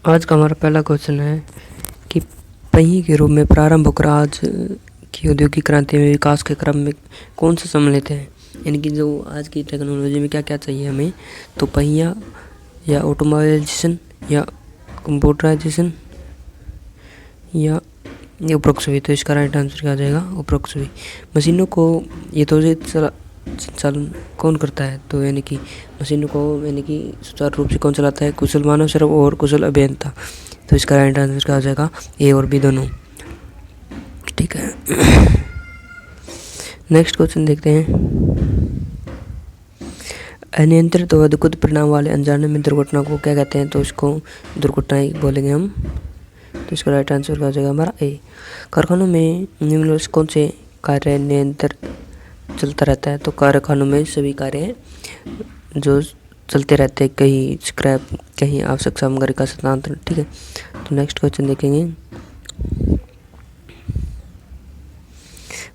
आज का हमारा पहला क्वेश्चन है कि पहिए के रूप में प्रारंभ होकर आज की औद्योगिक क्रांति में विकास के क्रम में कौन से सम्मिलित हैं। यानी कि जो आज की टेक्नोलॉजी में क्या क्या चाहिए हमें, तो पहिया या ऑटोमोबाइलाइजेशन या कंप्यूटराइजेशन या उपरोक्त सभी। तो इसका राइट आंसर क्या आ जाएगा, उपरोक्त सभी। मशीनों को ये तो संचालन कौन करता है, तो यानी कि मशीनों को यानी कि सुचारू रूप से कौन चलाता है, कुशल मानव श्रम और कुशल अभियंता। तो इसका राइट आंसर क्या आ जाएगा, ए और बी दोनों। ठीक है, नेक्स्ट क्वेश्चन देखते हैं। अनियंत्रित व दुखद परिणाम वाले अनजाने में दुर्घटना को क्या कहते हैं, तो इसको दुर्घटना ही बोलेंगे हम। तो इसका राइट आंसर क्या आ जाएगा हमारा ए। कारखानों में निम्नलिखित कौन से कार्य नियंत्रित चलता रहता है, तो कारखानों में सभी कार्य जो चलते रहते हैं, कहीं स्क्रैप, कहीं आवश्यक सामग्री का स्थानांतरण। ठीक है, तो नेक्स्ट क्वेश्चन देखेंगे।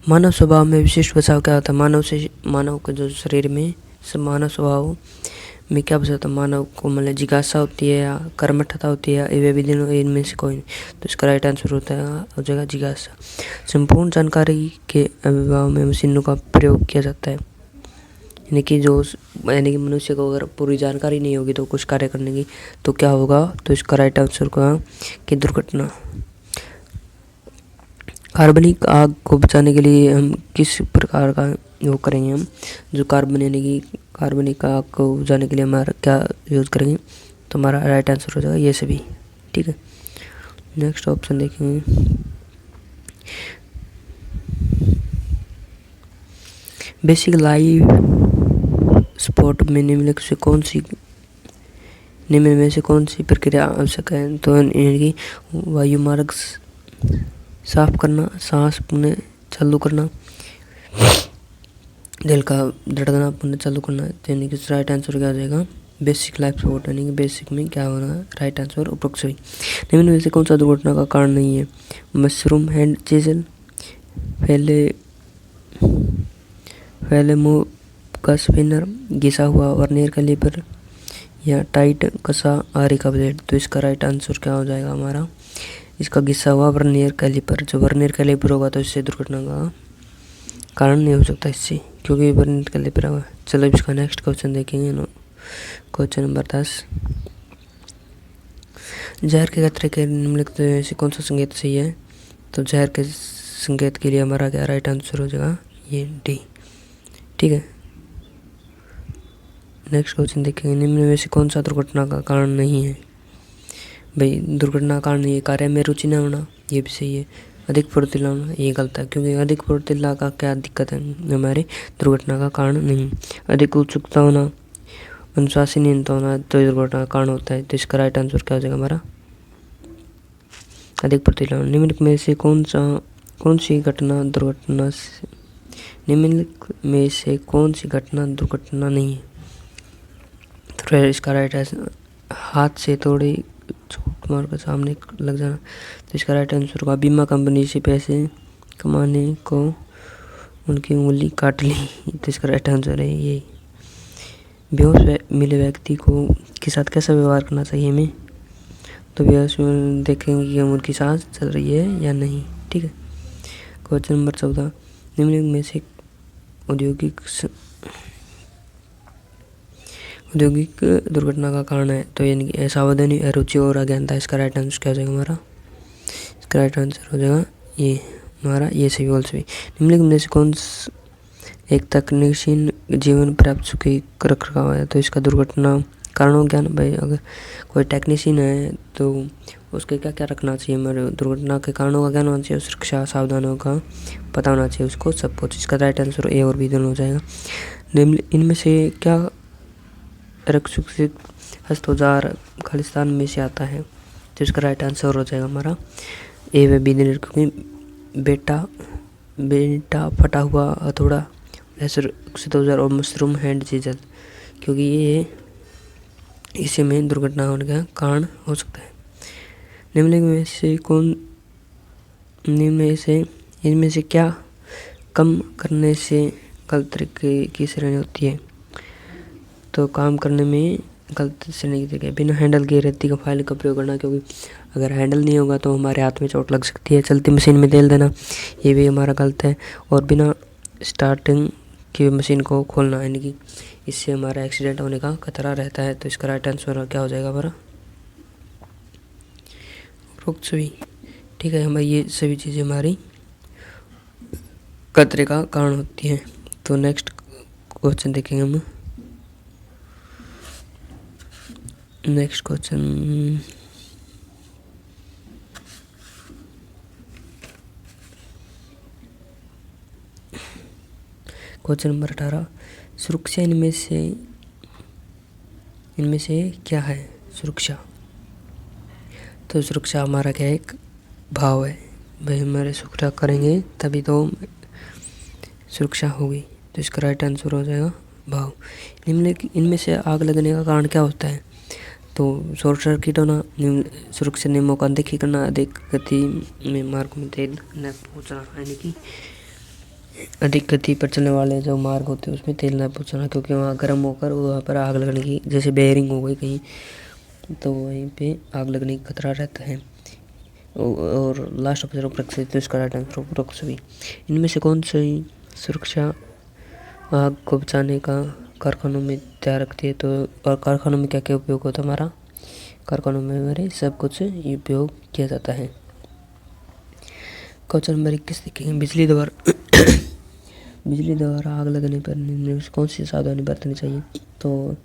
मानव स्वभाव में विशिष्ट बचाव क्या होता है। मानव के जो शरीर में मानव स्वभाव में क्या बचा होता है, मानव को मतलब जिज्ञासा होती है या कर्मठता होती है, वे भी दोनों इनमें से कोई नहीं। तो इसका राइट आंसर होता है हो जाएगा जिज्ञासा। संपूर्ण जानकारी के अभिभाव में मशीनों का प्रयोग किया जाता है। यानी कि मनुष्य को अगर पूरी जानकारी नहीं होगी तो कुछ कार्य करने की, तो क्या होगा, तो इसका राइट आंसर होगा कि दुर्घटना। कार्बनिक आग को बचाने के लिए हम किस प्रकार का वो करेंगे, हम जो कार्बन यानी कि कार्बनिक आग को बुझाने के लिए हमारा क्या यूज़ करेंगे, तो हमारा राइट आंसर हो जाएगा ये सभी। ठीक है, नेक्स्ट ऑप्शन देखेंगे। बेसिक लाइफ स्पॉट में निम्न में से कौन सी प्रक्रिया आवश्यक है, तो यानी कि वायु मार्ग साफ करना, सांस पुनः चालू करना, दिल का धड़कना पुनः चालू करना। यानी कि राइट आंसर क्या आ जाएगा, बेसिक लाइफ सपोर्ट। यानी कि बेसिक में क्या होना है, राइट आंसर उपरोक्त सभी। निम्न में से कौन सा दुर्घटना का कारण नहीं है। मशरूम हैंड चेजल, फैले मुंह का स्पिनर, घिसा हुआ वर्नियर कैलिपर या टाइट कसा आरी का ब्लेड। तो इसका राइट आंसर क्या हो जाएगा हमारा, इसका घिसा हुआ वर्नियर कैलिपर। जो वर्नियर कैलिपर होगा तो इससे दुर्घटना का कारण नहीं हो सकता इससे, क्योंकि वर्नियर कैलिपर होगा। चलो इसका नेक्स्ट क्वेश्चन देखेंगे। Question number 10। जहर के खतरे के निम्नलिखित में से कौन सा संकेत सही है, तो जहर के संकेत के लिए हमारा क्या राइट आंसर हो जाएगा, ये डी। ठीक है, नेक्स्ट क्वेश्चन देखेंगे। निम्न में से कौन सा दुर्घटना का कारण नहीं है। भाई दुर्घटना का कारण नहीं है कार्य में रुचि न होना, ये भी सही है। अधिक फुर्तीला होना, ये गलत है, क्योंकि अधिक फुर्तीला का क्या दिक्कत है, हमारे दुर्घटना का कारण नहीं। अधिक उत्सुकता होना, अनुशासनहीनता होना, तो दुर्घटना का कारण होता है। तो इसका राइट आंसर क्या हो जाएगा हमारा, अधिक फुर्तीला होना। निम्नलिखित में से कौन सी घटना दुर्घटना नहीं है, तो इसका राइट आंसर हाथ से थोड़ी चोट मार कर सामने लग जाना। तो इसका राइट आंसर होगा बीमा कंपनी से पैसे कमाने को उनकी उंगली काट ली। तो इसका राइट आंसर है ये। बेहोश मिले व्यक्ति को के साथ कैसा व्यवहार करना चाहिए हमें, तो बेहोश में देखेंगे कि उनकी सांस चल रही है या नहीं। ठीक है, क्वेश्चन नंबर 14। निम्नलिखित में से औद्योगिक दुर्घटना का कारण है, तो यानी कि असावधानी, अरुचि और अज्ञानता। इसका राइट आंसर क्या हो जाएगा हमारा, इसका राइट आंसर हो जाएगा ये हमारा, ये सभी बोल सभी। निम्नलिखित में से कौन एक तकनीशीन जीवन प्राप्त सुखी रख रखा है, तो इसका दुर्घटना कारणों ज्ञान। भाई अगर कोई टेक्नीशियन है तो उसके क्या क्या रखना चाहिए, हमारे दुर्घटना के कारणों का ज्ञान होना चाहिए, सुरक्षा सावधानों का पता होना चाहिए उसको सब कुछ। इसका राइट आंसर ए और बी दोनों हो जाएगा। इनमें से क्या रक्षित हस्त औजार खालिस्तान में से आता है, तो इसका राइट आंसर हो जाएगा हमारा ए व बी दोनों, क्योंकि बेटा फटा हुआ हथौड़ा, रक्षित औजार और मशरूम हैंड चीजल, क्योंकि ये इसी में दुर्घटना होने का कारण हो सकता है। इनमें से क्या कम करने से गलत तरीके की श्रेणी होती है, तो काम करने में गलत श्रेणी की जगह बिना हैंडल के रेती का फाइल का प्रयोग करना, क्योंकि अगर हैंडल नहीं होगा तो हमारे हाथ में चोट लग सकती है। चलती मशीन में तेल देना, ये भी हमारा गलत है। और बिना स्टार्टिंग की मशीन को खोलना, यानी कि इससे हमारा एक्सीडेंट होने का खतरा रहता है। तो इसका राइट आंसर क्या हो जाएगा हमारा? उपरोक्त सभी। ठीक है, हमारी ये सभी चीज़ें हमारी खतरे का कारण होती हैं। तो नेक्स्ट क्वेश्चन देखेंगे हम। नेक्स्ट क्वेश्चन नंबर 18, सुरक्षा इनमें से क्या है? सुरक्षा, तो सुरक्षा हमारा क्या है? एक भाव है। भाई हमारे सुरक्षा करेंगे तभी तो सुरक्षा होगी। तो इसका राइट आंसर हो जाएगा भाव। इनमें से आग लगने का कारण क्या होता है? तो शॉर्ट सर्किट होना, सुरक्षा नियमों का अनदेखी करना, अधिक गति में मार्ग में तेल न पहुँचना, यानी कि अधिक गति पर चलने वाले जो मार्ग होते हैं उसमें तेल न पहुँचना, क्योंकि वहाँ गर्म होकर वहाँ पर आग लगने की, जैसे बेयरिंग हो गई कहीं, तो वहीं पे आग लगने का खतरा रहता है। और लास्ट ऑप्शन उपरोक्त, तो इसका राइट आंसर उपरोक्त सभी। इनमें से कौन सी सुरक्षा आग को बचाने का कारखानों में तैयार रखती है? तो और कारखानों में क्या क्या उपयोग होता है हमारा? कारखानों में हमारे सब कुछ उपयोग किया जाता है। क्वेश्चन नंबर 21 देखेंगे। बिजली द्वारा आग लगने पर कौन सी सावधानी बरतनी चाहिए? तो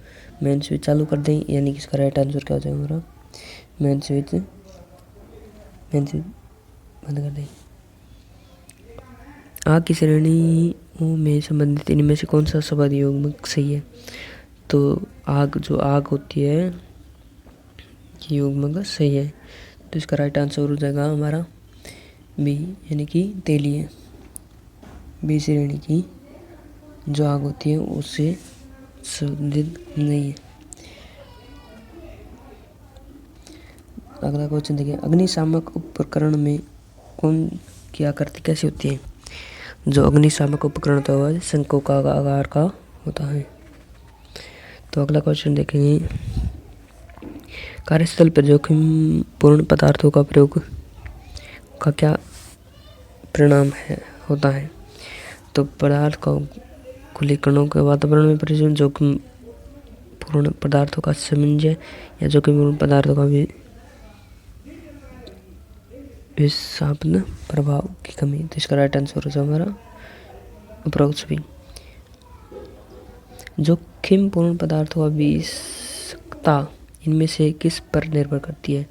मेन स्विच चालू कर दें, यानी कि इसका राइट आंसर क्या हो जाएगा हमारा? मेन स्विच बंद कर दें। आग की श्रेणियों में संबंधित इनमें से कौन सा शब्द युग्मक सही है? तो आग होती है ये युग्मक सही है। तो इसका राइट आंसर हो जाएगा हमारा बी, यानी कि तेलीय। बी श्रेणी की जो आग होती है उससे संबंधित नहीं है। अगला क्वेश्चन देखिए। अग्निशामक उपकरण में कौन की आकृति कैसी होती है? जो अग्निशामक उपकरण होता है शंकु का आकार का होता है। तो अगला क्वेश्चन देखेंगे। कार्यस्थल पर जोखिम पूर्ण पदार्थों का प्रयोग का क्या परिणाम होता है? तो पदार्थ का खुले कणों के वातावरण में परिवहन, जोखिम पूर्ण पदार्थों का समंजय या जोखिम पूर्ण पदार्थों का विस्थापन प्रभाव की कमी। तो इसका राइट आंसर हो जाएगा हमारा उपरोक्त सभी। जोखिम पूर्ण पदार्थों का विषाक्तता इनमें से किस पर निर्भर करती है?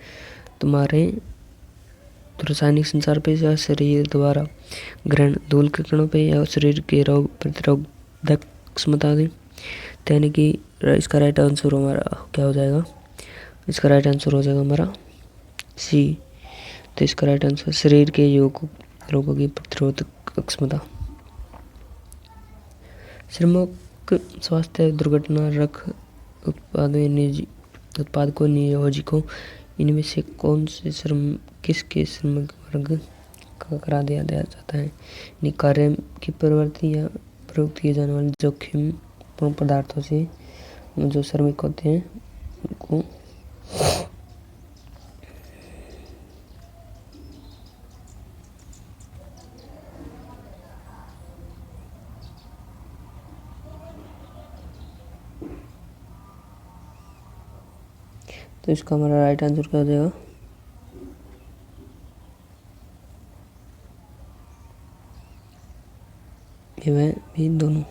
तुम्हारे रासायनिक संचार पे, या शरीर द्वारा ग्रहण धूल के कणों पे, या शरीर के रोग प्रतिरोधक क्षमता से। यानी कि इसका राइट आंसर हमारा क्या हो जाएगा? इसका राइट आंसर हो जाएगा हमारा सी। तो इसका राइट आंसर शरीर के रोगों की प्रतिरोधक क्षमता। श्रमिक स्वास्थ्य दुर्घटना रख उत्पादकों नियोजकों इनमें से कौन से किसके श्रमिक वर्ग का करा दिया जाता है? कार्य की प्रवृत्ति या प्रयुक्त किए जाने वाले जोखिम पूर्ण पदार्थों से जो श्रमिक होते हैं उनको तो इसका हमारा राइट आंसर क्या हो जाएगा? ये वह भी दोनों।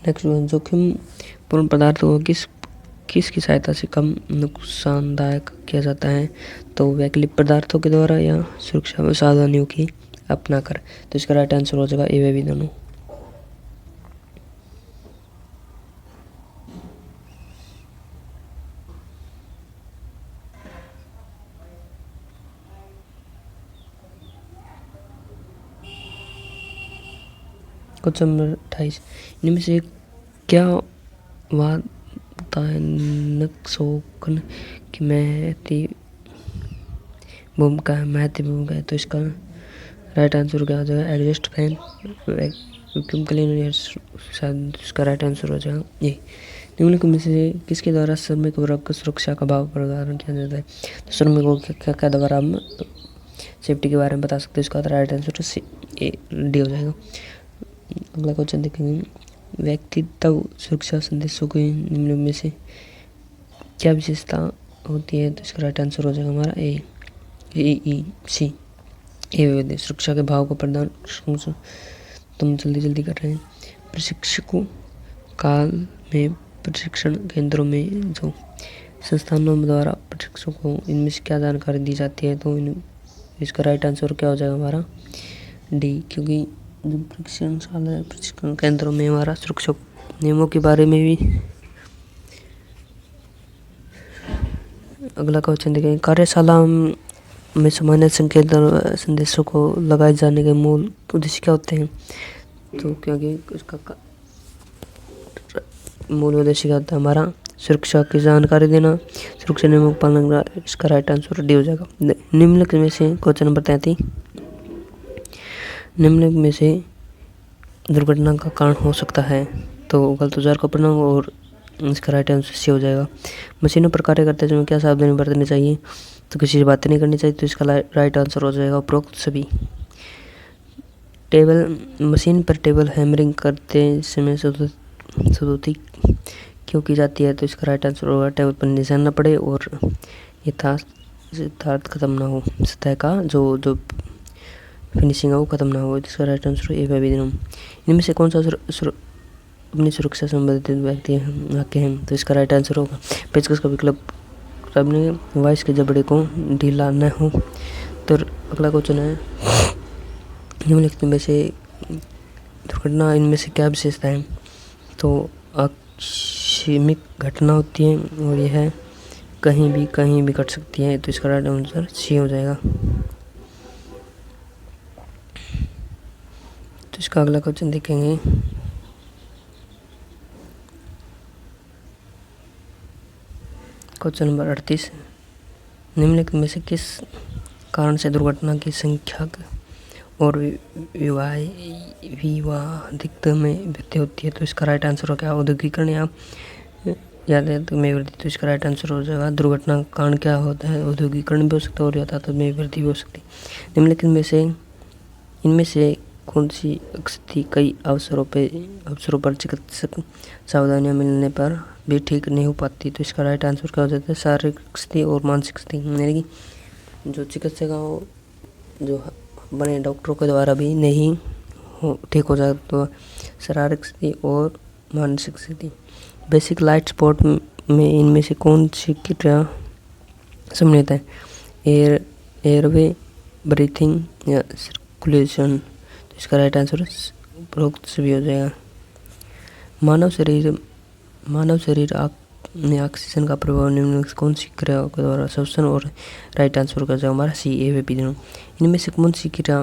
नेक्स्ट जोखिम पूर्ण पदार्थों को किसकी सहायता से कम नुकसानदायक किया जाता है? तो वैकल्पिक पदार्थों के द्वारा या सुरक्षा सावधानियों की अपना कर। तो इसका राइट आंसर हो जाएगा ए भी दोनों। Question number 28। इनमें से क्या वातायनक शोषण की महती भूमिका है? तो इसका राइट आंसर क्या हो जाएगा? एग्जॉस्ट फैन, वैक्यूम क्लीनर, शायद इसका राइट आंसर हो जाएगा ये। निम्नलिखित में से किसके द्वारा श्रमिक वर्ग को सुरक्षा का भाव प्रदान किया जाता है? तो श्रमिकों को क्या क्या द्वारा हम सेफ्टी के बारे में बता सकते हैं? इसका राइट आंसर ए डी हो जाएगा। अगला क्वेश्चन देखेंगे, व्यक्तित्व सुरक्षा संदेशों के निम्न में से क्या विशेषता होती है? तो इसका राइट आंसर हो जाएगा हमारा ए ई सी ए, सुरक्षा के भाव को प्रदान। तुम जल्दी कर रहे हैं। प्रशिक्षकों काल में प्रशिक्षण केंद्रों में जो संस्थानों द्वारा प्रशिक्षकों को इनमें से क्या जानकारी दी जाती है? तो इसका राइट आंसर क्या हो जाएगा हमारा डी, क्योंकि जो प्रशिक्षणशाला प्रशिक्षण केंद्रों में हमारा सुरक्षा नियमों के बारे में भी। अगला क्वेश्चन देखेंगे, कार्यशाला में सामान्य संकेत संदेशों को लगाए जाने के मूल उद्देश्य क्या होते हैं? तो क्योंकि उसका मूल उद्देश्य क्या होता है हमारा? सुरक्षा की जानकारी देना, सुरक्षा नियमों का पालन करना। इसका राइट आंसर डी हो जाएगा। निम्नलिखित में से क्वेश्चन नंबर 33, निम्नलिखित में से दुर्घटना का कारण हो सकता है? तो गलत औजार का प्रयोग और इसका राइट आंसर सी हो जाएगा। मशीनों पर कार्य करते समय क्या सावधानी बरतनी चाहिए? तो किसी से बातें नहीं करनी चाहिए। तो इसका राइट आंसर हो जाएगा उपरोक्त सभी। मशीन पर टेबल हैमरिंग करते समय सदुती क्यों की जाती है? तो इसका राइट आंसर होगा टेबल पर निशान न पड़े और यथार्थ खत्म ना हो, सतह का जो फिनिशिंग है वो खत्म ना हो। इसका राइट आंसर ए विदिनम। इनमें से कौन सा अपनी सुरक्षा संबंधित व्यक्ति हैं? तो इसका राइट आंसर होगा पेचकस का विकल्प करने वाइस के जबड़े को ढीला न हो। तो अगला क्वेश्चन है, निम्नलिखित में से दुर्घटना इनमें से क्या विशेषता है? तो आकस्मिक घटना होती है और यह कहीं भी घट सकती है। तो इसका राइट आंसर सी हो जाएगा। तो इसका अगला क्वेश्चन देखेंगे, क्वेश्चन नंबर 38, निम्नलिखित में से किस कारण से दुर्घटना की संख्या और विवादित में वृद्धि होती है? तो इसका राइट आंसर हो क्या? औद्योगिकरण या यातायात में वृद्धि। तो इसका राइट आंसर हो जाएगा दुर्घटना का कारण क्या होता है? औद्योगिकरण भी हो सकता है और यातायात में वृद्धि भी हो सकती है। निम्नलिखित में से इनमें से कौन सी स्थिति कई अवसरों पर चिकित्सक सावधानियां मिलने पर भी ठीक नहीं हो पाती? तो इसका राइट आंसर क्या हो जाता है? शारीरिक स्थिति और मानसिक स्थिति, यानी कि जो चिकित्सकों जो बने डॉक्टरों के द्वारा भी नहीं ठीक हो जाए, तो शारीरिक स्थिति और मानसिक स्थिति। बेसिक लाइट स्पॉट में इनमें से कौन सी क्रिया सम्मिलित है? एयरवे, ब्रीथिंग या सर्कुलेशन। तो इसका राइट आंसर उपरोक्त सभी हो जाएगा। मानव शरीर में ऑक्सीजन का प्रभाव निम्नलिखित कौन सी क्रिया के द्वारा श्वसन और राइट आंसर का जाएगा हमारा सी ए वे। इनमें से कौन सी क्रिया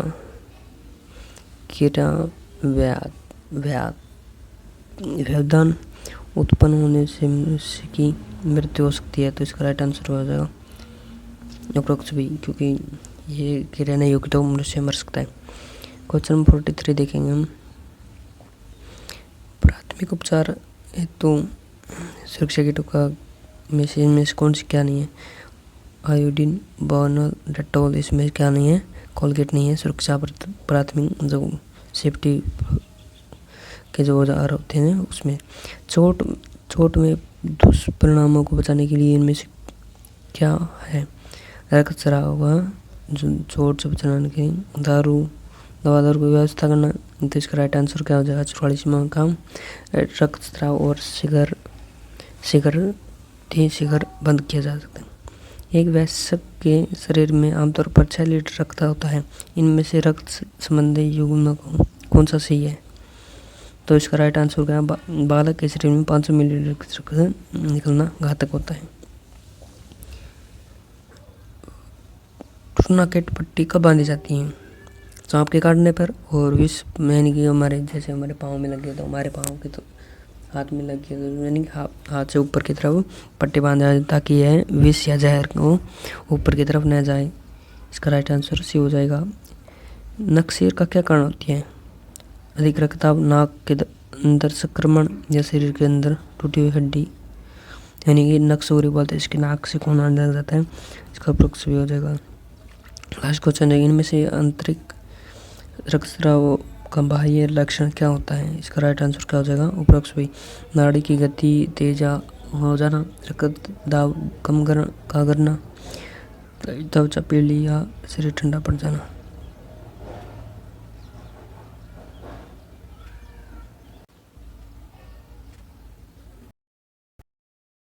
व्यवधान उत्पन्न होने से मनुष्य की मृत्यु हो सकती है? तो इसका राइट आंसर हो जाएगा उपरोक्त सभी, क्योंकि ये क्रिया नहीं होगी तो मनुष्य मर सकता है। क्वेश्चन नंबर 43 देखेंगे हम, प्राथमिक उपचार हेतु सुरक्षा किटों का में से कौन सी क्या नहीं है? आयोडीन, बोनल, डेटॉल, इसमें क्या नहीं है? कोलगेट नहीं है। सुरक्षा प्राथमिक जो सेफ्टी के जो औजार होते हैं उसमें चोट में दुष्परिणामों को बचाने के लिए इनमें से क्या है? रक्तस्राव हुआ, जो चोट से बचाने के लिए दवा की व्यवस्था करना। तो इसका राइट आंसर क्या हो जाएगा? 44वां काम रक्तस्राव और सिगर बंद किया जा सकता है। एक वयस्क के शरीर में आमतौर पर 6 लीटर रक्त होता है। इनमें से रक्त संबंधी युग्मक कौन सा सही है? तो इसका राइट आंसर क्या है? बालक के शरीर में 500 मिलीलीटर रक्त निकलना घातक होता है। टूर्नामेंट पट्टी कब बांधी जाती है? सांप के काटने पर और विष, यानी कि जैसे हमारे पाँव में लग गया तो हमारे पाँव के तो हाथ में लग गया तो यानी हाथ से ऊपर की तरफ पट्टी बांध जाए ताकि यह विष या जहर को ऊपर की तरफ न जाए। इसका राइट आंसर सी हो जाएगा। नक्सीर का क्या कारण होती है? अधिक रक्तचाप, नाक के अंदर संक्रमण या शरीर के अंदर टूटी हुई हड्डी, यानी कि नक्सोरी बोलते हैं, इसके नाक से खून आने लग जाता है, इसका अप्रोक्स भी हो जाएगा। लास्ट क्वेश्चन है, इनमें से आंतरिक रक्तस्राव का बाह्य लक्षण क्या होता है? इसका राइट आंसर क्या हो जाएगा? अप्रोक्स भी नाड़ी की गति तेज हो जाना, रक्त दाब कम करना, त्वचा पीली या शरीर ठंडा पड़ जाना।